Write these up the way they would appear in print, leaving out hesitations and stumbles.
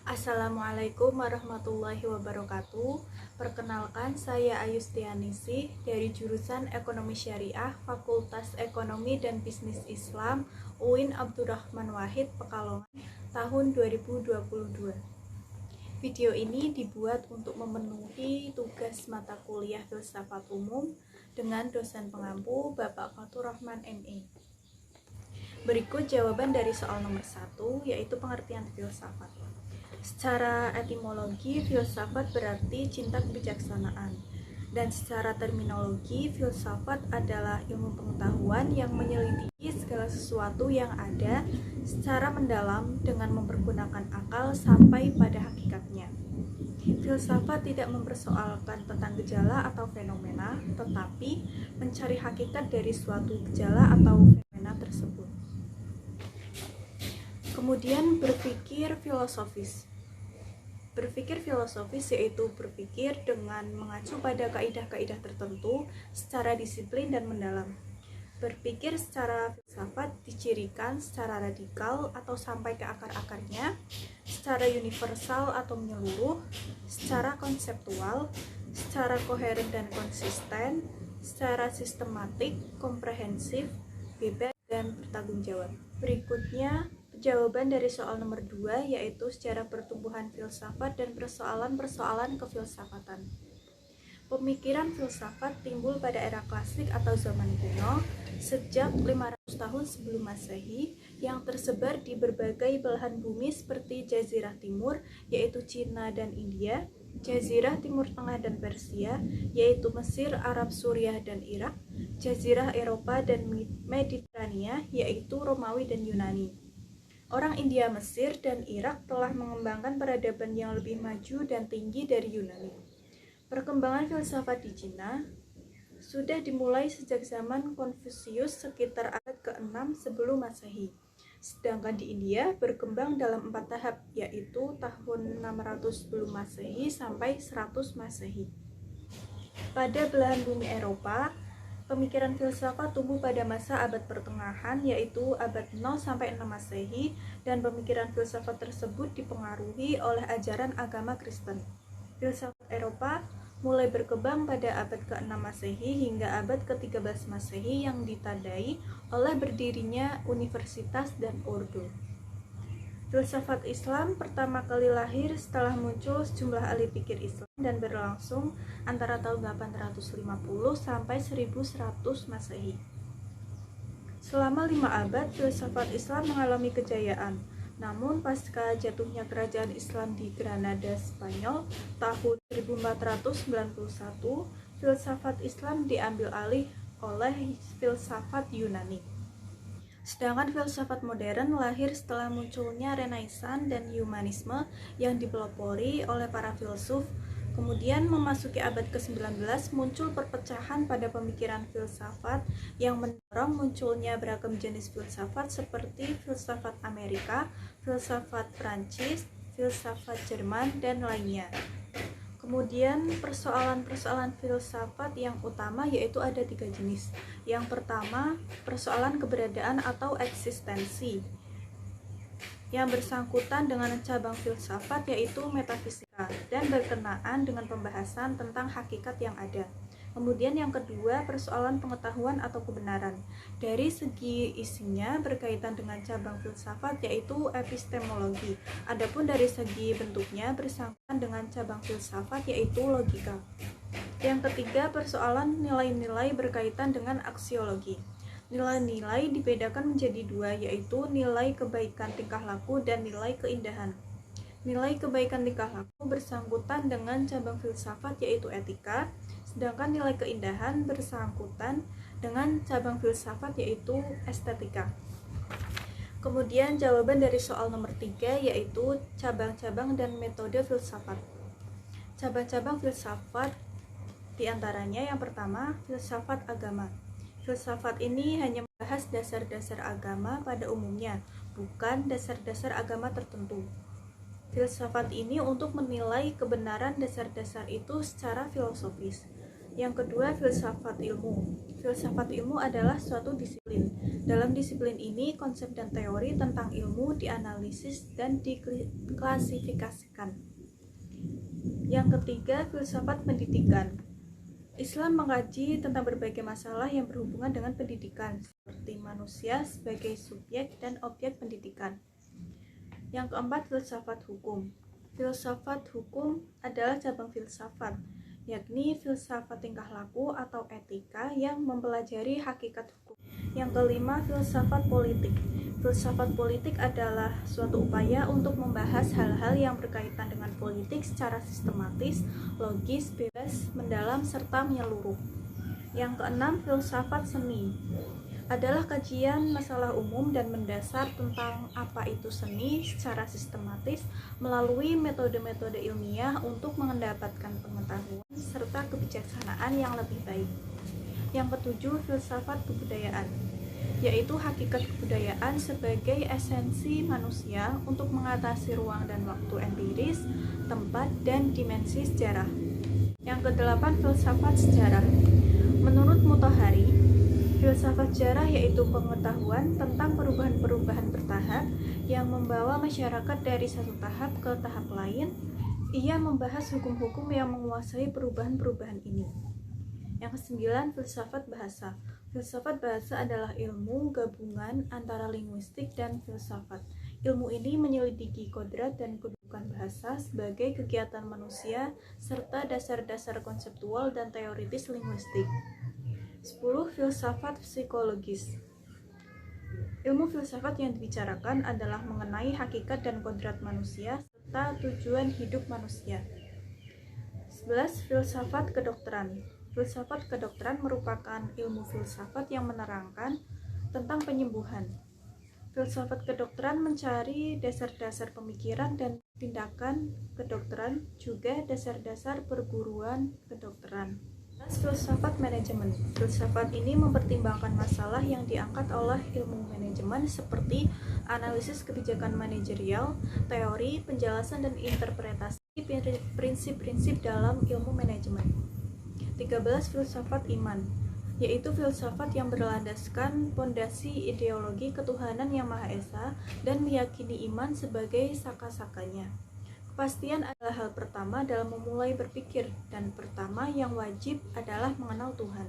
Assalamualaikum warahmatullahi wabarakatuh. Perkenalkan, saya Ayustianisi dari jurusan Ekonomi Syariah, Fakultas Ekonomi dan Bisnis Islam, UIN Abdurrahman Wahid, Pekalongan, tahun 2022. Video ini dibuat untuk memenuhi tugas mata kuliah Filsafat Umum dengan dosen pengampu Bapak Fatur Rahman ME. Berikut jawaban dari soal nomor 1, yaitu pengertian filsafat. Secara etimologi, filsafat berarti cinta kebijaksanaan. Dan secara terminologi, filsafat adalah ilmu pengetahuan yang menyelidiki segala sesuatu yang ada secara mendalam dengan mempergunakan akal sampai pada hakikatnya. Filsafat tidak mempersoalkan tentang gejala atau fenomena, tetapi mencari hakikat dari suatu gejala atau fenomena tersebut. Kemudian berpikir filosofis. Berpikir filosofis yaitu berpikir dengan mengacu pada kaidah-kaidah tertentu secara disiplin dan mendalam. Berpikir secara filsafat dicirikan secara radikal atau sampai ke akar-akarnya, secara universal atau menyeluruh, secara konseptual, secara koheren dan konsisten, secara sistematik, komprehensif, bebas, dan bertanggung jawab. Berikutnya jawaban dari soal nomor 2, yaitu sejarah pertumbuhan filsafat dan persoalan-persoalan kefilsafatan. Pemikiran filsafat timbul pada era klasik atau zaman kuno sejak 500 tahun sebelum Masehi yang tersebar di berbagai belahan bumi seperti Jazirah Timur, yaitu Cina dan India, Jazirah Timur Tengah dan Persia, yaitu Mesir, Arab, Suriah, dan Irak, Jazirah Eropa dan Mediterania, yaitu Romawi dan Yunani. Orang India, Mesir, dan Irak telah mengembangkan peradaban yang lebih maju dan tinggi dari Yunani. Perkembangan filsafat di Cina sudah dimulai sejak zaman Konfusius sekitar abad ke-6 sebelum Masehi. Sedangkan di India berkembang dalam 4 tahap, yaitu tahun 600 sebelum Masehi sampai 100 Masehi. Pada belahan bumi Eropa, pemikiran filsafat tumbuh pada masa abad pertengahan, yaitu abad 0 sampai 6 Masehi, dan pemikiran filsafat tersebut dipengaruhi oleh ajaran agama Kristen. Filsafat Eropa mulai berkembang pada abad ke-6 Masehi hingga abad ke-13 Masehi yang ditandai oleh berdirinya universitas dan ordo. Filsafat Islam pertama kali lahir setelah muncul sejumlah ahli pikir Islam dan berlangsung antara tahun 850 sampai 1100 Masehi. Selama 5 abad, filsafat Islam mengalami kejayaan. Namun pasca jatuhnya kerajaan Islam di Granada, Spanyol, tahun 1491, filsafat Islam diambil alih oleh filsafat Yunani. Sedangkan filsafat modern lahir setelah munculnya Renaissance dan Humanisme yang dipelopori oleh para filsuf. Kemudian memasuki abad ke-19 muncul perpecahan pada pemikiran filsafat yang mendorong munculnya beragam jenis filsafat seperti filsafat Amerika, filsafat Prancis, filsafat Jerman, dan lainnya. Kemudian persoalan-persoalan filsafat yang utama yaitu ada 3 jenis. Yang pertama, persoalan keberadaan atau eksistensi yang bersangkutan dengan cabang filsafat yaitu metafisika dan berkenaan dengan pembahasan tentang hakikat yang ada. Kemudian yang kedua, persoalan pengetahuan atau kebenaran. Dari segi isinya berkaitan dengan cabang filsafat yaitu epistemologi. Adapun dari segi bentuknya bersangkutan dengan cabang filsafat yaitu logika. Yang ketiga, persoalan nilai-nilai berkaitan dengan aksiologi. Nilai-nilai dibedakan menjadi 2, yaitu nilai kebaikan tingkah laku dan nilai keindahan. Nilai kebaikan tingkah laku bersangkutan dengan cabang filsafat yaitu etika, sedangkan nilai keindahan bersangkutan dengan cabang filsafat yaitu estetika. Kemudian jawaban dari soal nomor 3 yaitu cabang-cabang dan metode filsafat. Cabang-cabang filsafat diantaranya yang pertama, filsafat agama. Filsafat ini hanya membahas dasar-dasar agama pada umumnya, bukan dasar-dasar agama tertentu. Filsafat ini untuk menilai kebenaran dasar-dasar itu secara filosofis. Yang kedua, filsafat ilmu. Filsafat ilmu adalah suatu disiplin. Dalam disiplin ini, konsep dan teori tentang ilmu dianalisis dan diklasifikasikan. Yang ketiga, filsafat pendidikan. Islam mengkaji tentang berbagai masalah yang berhubungan dengan pendidikan, seperti manusia sebagai subjek dan objek pendidikan. Yang keempat, filsafat hukum. Filsafat hukum adalah cabang filsafat, yakni filsafat tingkah laku atau etika yang mempelajari hakikat hukum. Yang kelima, filsafat politik. Filsafat politik adalah suatu upaya untuk membahas hal-hal yang berkaitan dengan politik secara sistematis, logis, bebas, mendalam, serta menyeluruh. Yang keenam, filsafat seni adalah kajian masalah umum dan mendasar tentang apa itu seni secara sistematis melalui metode-metode ilmiah untuk mendapatkan pengetahuan serta kebijaksanaan yang lebih baik. Yang ketujuh, filsafat kebudayaan, yaitu hakikat kebudayaan sebagai esensi manusia untuk mengatasi ruang dan waktu empiris, tempat, dan dimensi sejarah. Yang kedelapan, filsafat sejarah. Menurut Mutahari, filsafat sejarah yaitu pengetahuan tentang perubahan-perubahan bertahap yang membawa masyarakat dari satu tahap ke tahap lain. Ia membahas hukum-hukum yang menguasai perubahan-perubahan ini. Yang kesembilan, filsafat bahasa. Filsafat bahasa adalah ilmu gabungan antara linguistik dan filsafat. Ilmu ini menyelidiki kodrat dan kedudukan bahasa sebagai kegiatan manusia serta dasar-dasar konseptual dan teoritis linguistik. 10. Filsafat psikologis. Ilmu filsafat yang dibicarakan adalah mengenai hakikat dan kodrat manusia serta tujuan hidup manusia. 11. Filsafat kedokteran. Filsafat kedokteran merupakan ilmu filsafat yang menerangkan tentang penyembuhan. Filsafat kedokteran mencari dasar-dasar pemikiran dan tindakan kedokteran, juga dasar-dasar perguruan kedokteran. Filsafat manajemen. Filsafat ini mempertimbangkan masalah yang diangkat oleh ilmu manajemen seperti analisis kebijakan manajerial, teori, penjelasan, dan interpretasi prinsip-prinsip dalam ilmu manajemen. 13. Filsafat iman, yaitu filsafat yang berlandaskan pondasi ideologi ketuhanan yang Maha Esa dan meyakini iman sebagai saka-sakanya. Kepastian adalah hal pertama dalam memulai berpikir, dan pertama yang wajib adalah mengenal Tuhan.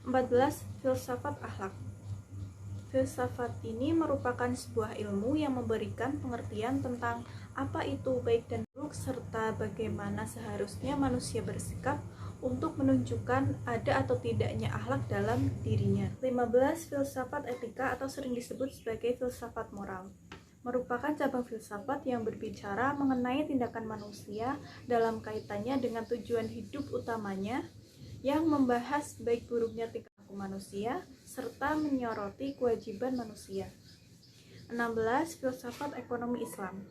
14. Filsafat akhlak. Filsafat ini merupakan sebuah ilmu yang memberikan pengertian tentang apa itu baik dan buruk serta bagaimana seharusnya manusia bersikap untuk menunjukkan ada atau tidaknya akhlak dalam dirinya. 15. Filsafat etika atau sering disebut sebagai filsafat moral, merupakan cabang filsafat yang berbicara mengenai tindakan manusia dalam kaitannya dengan tujuan hidup utamanya, yang membahas baik buruknya tingkah laku manusia serta menyoroti kewajiban manusia. 16. Filsafat ekonomi Islam.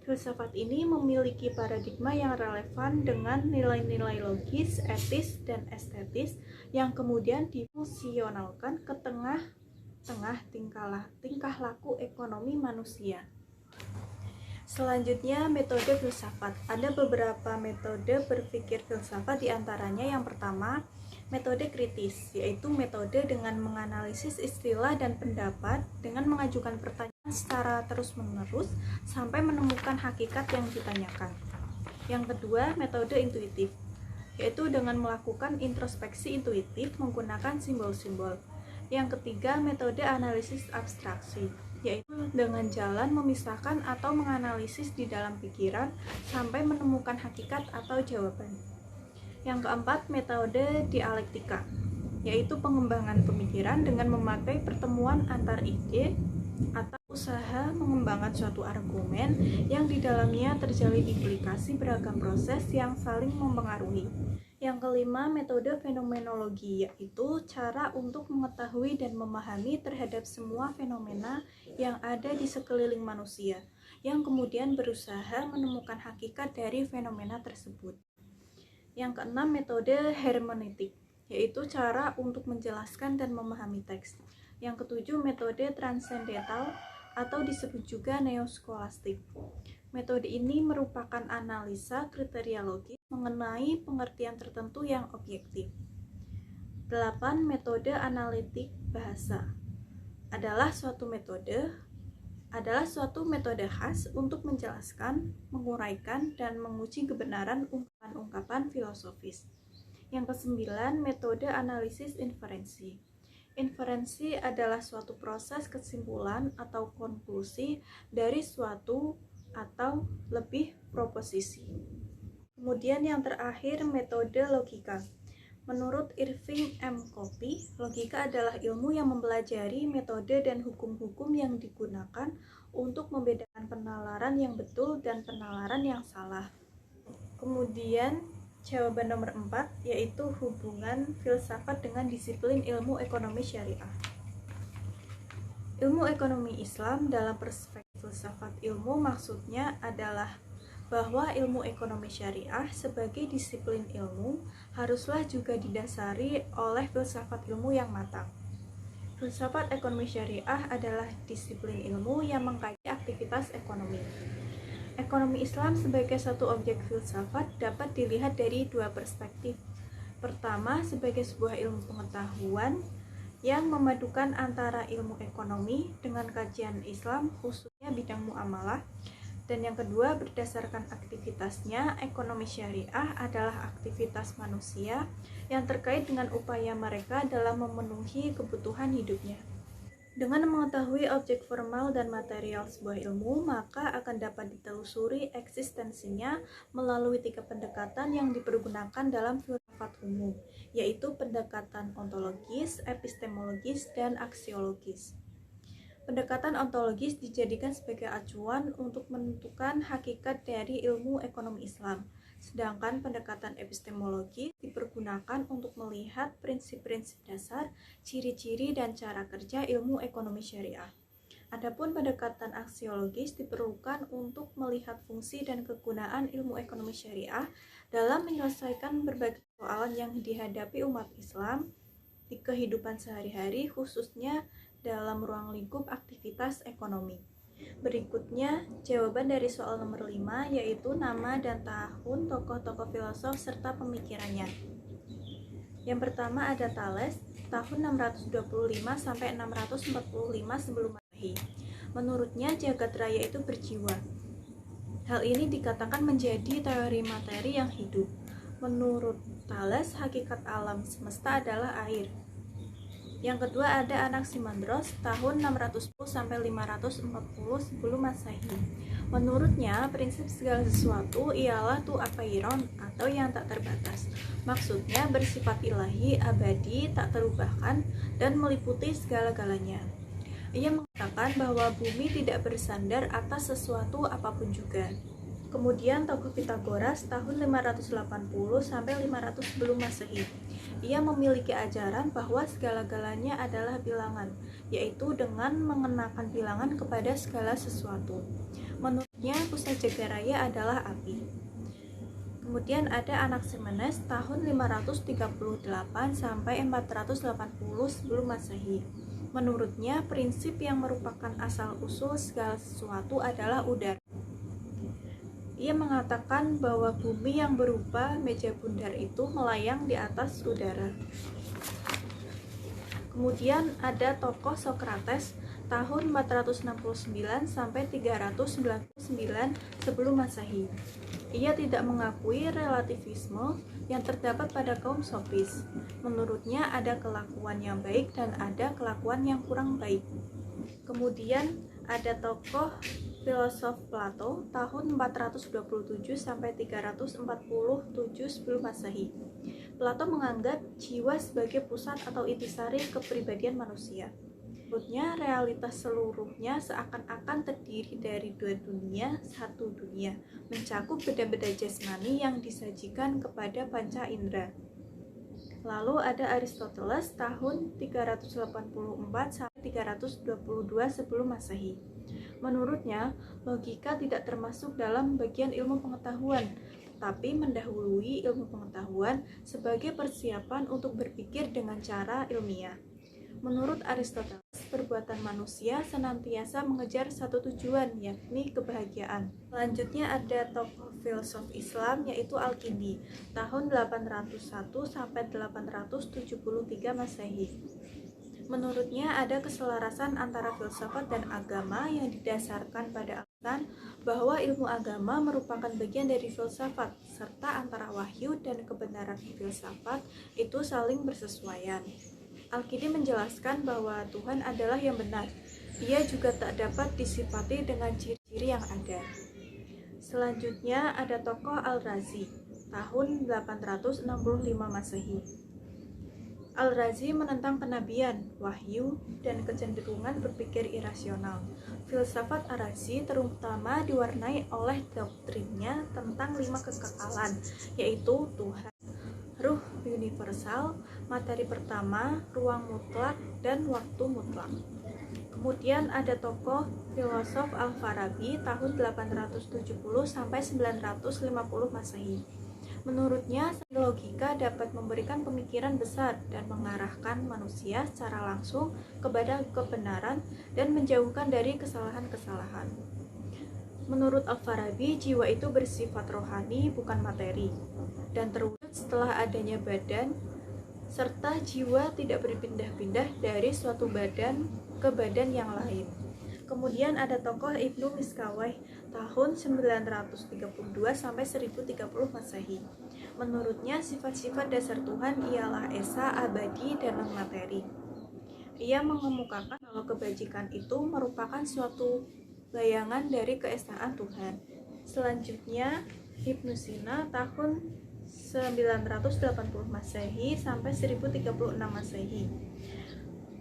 Filsafat ini memiliki paradigma yang relevan dengan nilai-nilai logis, etis, dan estetis yang kemudian difungsionalkan ke tengah-tengah tingkah laku ekonomi manusia. Selanjutnya, metode filsafat. Ada beberapa metode berpikir filsafat, diantaranya yang pertama, metode kritis, yaitu metode dengan menganalisis istilah dan pendapat dengan mengajukan pertanyaan secara terus-menerus sampai menemukan hakikat yang ditanyakan. Yang kedua, metode intuitif, yaitu dengan melakukan introspeksi intuitif menggunakan simbol-simbol. Yang ketiga, metode analisis abstraksi, yaitu dengan jalan memisahkan atau menganalisis di dalam pikiran sampai menemukan hakikat atau jawaban. Yang keempat, metode dialektika, yaitu pengembangan pemikiran dengan memakai pertemuan antar ide atau usaha mengembangkan suatu argumen yang di dalamnya terjalin implikasi beragam proses yang saling mempengaruhi. Yang kelima, metode fenomenologi, yaitu cara untuk mengetahui dan memahami terhadap semua fenomena yang ada di sekeliling manusia, yang kemudian berusaha menemukan hakikat dari fenomena tersebut. Yang keenam, metode hermeneutik, yaitu cara untuk menjelaskan dan memahami teks. Yang ketujuh, metode transendental atau disebut juga neoskolastik. Metode ini merupakan analisa kriteria logis mengenai pengertian tertentu yang objektif. 8. Metode analitik bahasa adalah suatu metode khas untuk menjelaskan, menguraikan, dan menguji kebenaran ungkapan-ungkapan filosofis. Yang ke-9, metode analisis inferensi. Inferensi adalah suatu proses kesimpulan atau konklusi dari suatu atau lebih proposisi. Kemudian yang terakhir, metode logika. Menurut Irving M. Copy, logika adalah ilmu yang mempelajari metode dan hukum-hukum yang digunakan untuk membedakan penalaran yang betul dan penalaran yang salah. Kemudian, jawaban nomor 4 yaitu hubungan filsafat dengan disiplin ilmu ekonomi syariah. Ilmu ekonomi Islam dalam perspektif filsafat ilmu maksudnya adalah bahwa ilmu ekonomi syariah sebagai disiplin ilmu haruslah juga didasari oleh filsafat ilmu yang matang. Filsafat ekonomi syariah adalah disiplin ilmu yang mengkaji aktivitas ekonomi. Ekonomi Islam sebagai satu objek filsafat dapat dilihat dari dua perspektif. Pertama, sebagai sebuah ilmu pengetahuan yang memadukan antara ilmu ekonomi dengan kajian Islam, khususnya bidang muamalah. Dan yang kedua, berdasarkan aktivitasnya, ekonomi syariah adalah aktivitas manusia yang terkait dengan upaya mereka dalam memenuhi kebutuhan hidupnya. Dengan mengetahui objek formal dan material sebuah ilmu, maka akan dapat ditelusuri eksistensinya melalui 3 pendekatan yang dipergunakan dalam filsafat umum, yaitu pendekatan ontologis, epistemologis, dan aksiologis. Pendekatan ontologis dijadikan sebagai acuan untuk menentukan hakikat dari ilmu ekonomi Islam, sedangkan pendekatan epistemologis dipergunakan untuk melihat prinsip-prinsip dasar, ciri-ciri, dan cara kerja ilmu ekonomi syariah. Adapun pendekatan aksiologis diperlukan untuk melihat fungsi dan kegunaan ilmu ekonomi syariah dalam menyelesaikan berbagai persoalan yang dihadapi umat Islam di kehidupan sehari-hari, khususnya dalam ruang lingkup aktivitas ekonomi. Berikutnya, jawaban dari soal nomor 5 yaitu nama dan tahun tokoh-tokoh filosof serta pemikirannya. Yang pertama ada Thales, tahun 625 sampai 645 sebelum Masehi. Menurutnya jagat raya itu berjiwa. Hal ini dikatakan menjadi teori materi yang hidup. Menurut Thales, hakikat alam semesta adalah air. Yang kedua ada Anaximandros tahun 610 sampai 540 sebelum Masehi. Menurutnya, prinsip segala sesuatu ialah tu apeiron atau yang tak terbatas. Maksudnya bersifat ilahi, abadi, tak terubahkan, dan meliputi segala-galanya. Ia mengatakan bahwa bumi tidak bersandar atas sesuatu apapun juga. Kemudian tokoh Pitagoras tahun 580 sampai 500 sebelum Masehi. Ia memiliki ajaran bahwa segala-galanya adalah bilangan, yaitu dengan mengenakan bilangan kepada segala sesuatu. Menurutnya, pusat jagat raya adalah api. Kemudian ada Anaximenes tahun 538 sampai 480 sebelum Masehi. Menurutnya, prinsip yang merupakan asal-usul segala sesuatu adalah udara. Ia mengatakan bahwa bumi yang berupa meja bundar itu melayang di atas udara. Kemudian ada tokoh Socrates tahun 469 sampai 399 sebelum Masehi. Ia tidak mengakui relativisme yang terdapat pada kaum sofis. Menurutnya ada kelakuan yang baik dan ada kelakuan yang kurang baik. Kemudian ada tokoh filosof Plato tahun 427 sampai 347 sebelum Masehi. Plato menganggap jiwa sebagai pusat atau intisari kepribadian manusia. Menurutnya, realitas seluruhnya seakan-akan terdiri dari dua dunia, satu dunia, mencakup benda-benda jasmani yang disajikan kepada panca indera. Lalu ada Aristoteles tahun 384 sampai 322 sebelum Masehi. Menurutnya, logika tidak termasuk dalam bagian ilmu pengetahuan, tetapi mendahului ilmu pengetahuan sebagai persiapan untuk berpikir dengan cara ilmiah. Menurut Aristoteles, perbuatan manusia senantiasa mengejar satu tujuan, yakni kebahagiaan. Selanjutnya ada tokoh filsuf Islam yaitu Al-Kindi, tahun 801 sampai 873 Masehi. Menurutnya ada keselarasan antara filsafat dan agama yang didasarkan pada alasan bahwa ilmu agama merupakan bagian dari filsafat, serta antara wahyu dan kebenaran filsafat itu saling bersesuaian. Al-Kindi menjelaskan bahwa Tuhan adalah yang benar. Ia juga tak dapat disifati dengan ciri-ciri yang ada. Selanjutnya ada tokoh Al-Razi, tahun 865 Masehi. Al-Razi menentang kenabian, wahyu, dan kecenderungan berpikir irasional. Filsafat Al-Razi terutama diwarnai oleh doktrinnya tentang 5 kekekalan, yaitu Tuhan, ruh universal, materi pertama, ruang mutlak, dan waktu mutlak. Kemudian ada tokoh filosof Al-Farabi tahun 870 sampai 950 Masehi. Menurutnya, logika dapat memberikan pemikiran besar dan mengarahkan manusia secara langsung kepada kebenaran dan menjauhkan dari kesalahan-kesalahan. Menurut Al-Farabi, jiwa itu bersifat rohani, bukan materi, dan terwujud setelah adanya badan, serta jiwa tidak berpindah-pindah dari suatu badan ke badan yang lain. Kemudian ada tokoh Ibnu Miskawayh tahun 932 sampai 1030 Masehi. Menurutnya sifat-sifat dasar Tuhan ialah esa, abadi, dan non-materi. Ia mengemukakan bahwa kebajikan itu merupakan suatu bayangan dari keesaan Tuhan. Selanjutnya Ibnu Sina tahun 980 Masehi sampai 1036 Masehi.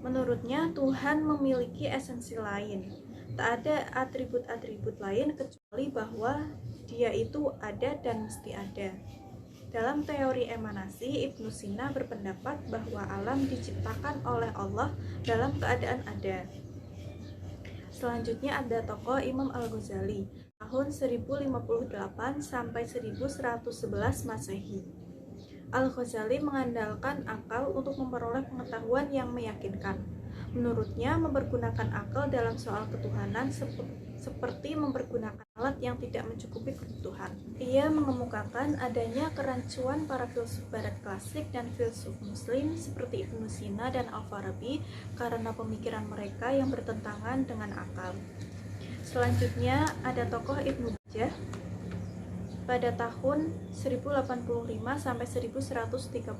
Menurutnya Tuhan memiliki esensi lain. Tak ada atribut-atribut lain kecuali bahwa Dia itu ada dan mesti ada. Dalam teori emanasi, Ibnu Sina berpendapat bahwa alam diciptakan oleh Allah dalam keadaan ada. Selanjutnya ada tokoh Imam Al-Ghazali tahun 1058 sampai 1111 Masehi. Al-Ghazali mengandalkan akal untuk memperoleh pengetahuan yang meyakinkan. Menurutnya, mempergunakan akal dalam soal ketuhanan seperti mempergunakan alat yang tidak mencukupi kebutuhan. Ia mengemukakan adanya kerancuan para filsuf barat klasik dan filsuf muslim seperti Ibnu Sina dan Al-Farabi karena pemikiran mereka yang bertentangan dengan akal. Selanjutnya ada tokoh Ibnu Bajjah pada tahun 1085 sampai 1138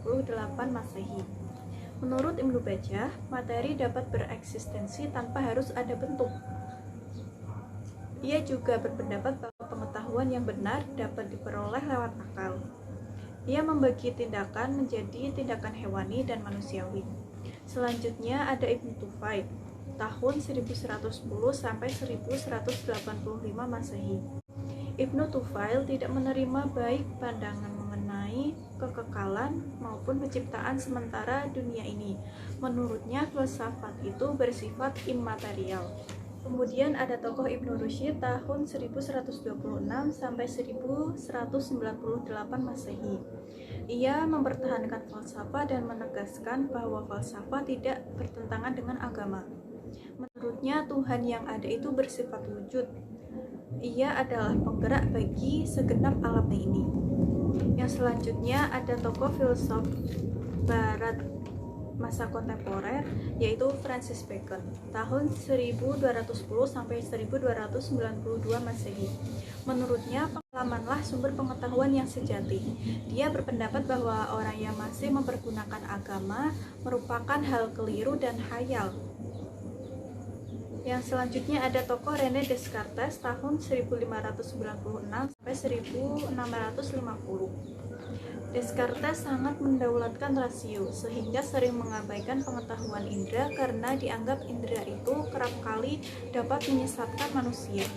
Masehi. Menurut Ibnu Bajjah, materi dapat bereksistensi tanpa harus ada bentuk. Ia juga berpendapat bahwa pengetahuan yang benar dapat diperoleh lewat akal. Ia membagi tindakan menjadi tindakan hewani dan manusiawi. Selanjutnya ada Ibnu Tufail tahun 1110 sampai 1185 Masehi. Ibnu Tufail tidak menerima baik pandangan mengenai kekekalan maupun penciptaan sementara dunia ini. Menurutnya filsafat itu bersifat immaterial. Kemudian ada tokoh Ibnu Rusyid tahun 1126 sampai 1198 Masehi. Ia mempertahankan falsafah dan menegaskan bahwa falsafah tidak bertentangan dengan agama. Menurutnya Tuhan yang ada itu bersifat wujud. Ia adalah penggerak bagi segenap alam ini. Yang selanjutnya ada tokoh filsuf barat masa kontemporer yaitu Francis Bacon tahun 1210 sampai 1292 Masehi. Menurutnya pengalamanlah sumber pengetahuan yang sejati. Dia berpendapat bahwa orang yang masih mempergunakan agama merupakan hal keliru dan khayal. Yang selanjutnya ada tokoh René Descartes tahun 1596 sampai 1650. Descartes sangat mendaulatkan rasio sehingga sering mengabaikan pengetahuan indera karena dianggap indera itu kerap kali dapat menyesatkan manusia.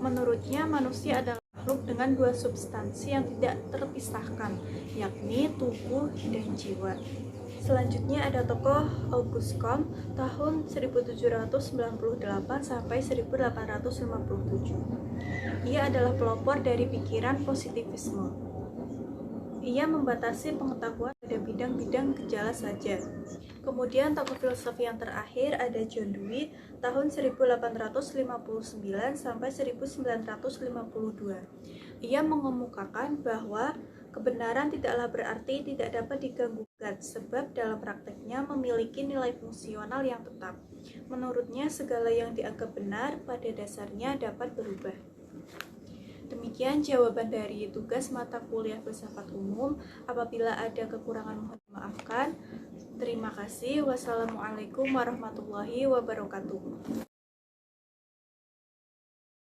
Menurutnya manusia adalah makhluk dengan dua substansi yang tidak terpisahkan, yakni tubuh dan jiwa. Selanjutnya ada tokoh Auguste Comte tahun 1798 sampai 1857. Ia adalah pelopor dari pikiran positivisme. Ia membatasi pengetahuan pada bidang-bidang gejala saja. Kemudian tokoh filosofi yang terakhir ada John Dewey tahun 1859 sampai 1952. Ia mengemukakan bahwa kebenaran tidaklah berarti tidak dapat diganggu-gugat, sebab dalam prakteknya memiliki nilai fungsional yang tetap. Menurutnya, segala yang dianggap benar pada dasarnya dapat berubah. Demikian jawaban dari tugas mata kuliah filsafat umum. Apabila ada kekurangan mohon dimaafkan. Terima kasih. Wassalamualaikum warahmatullahi wabarakatuh.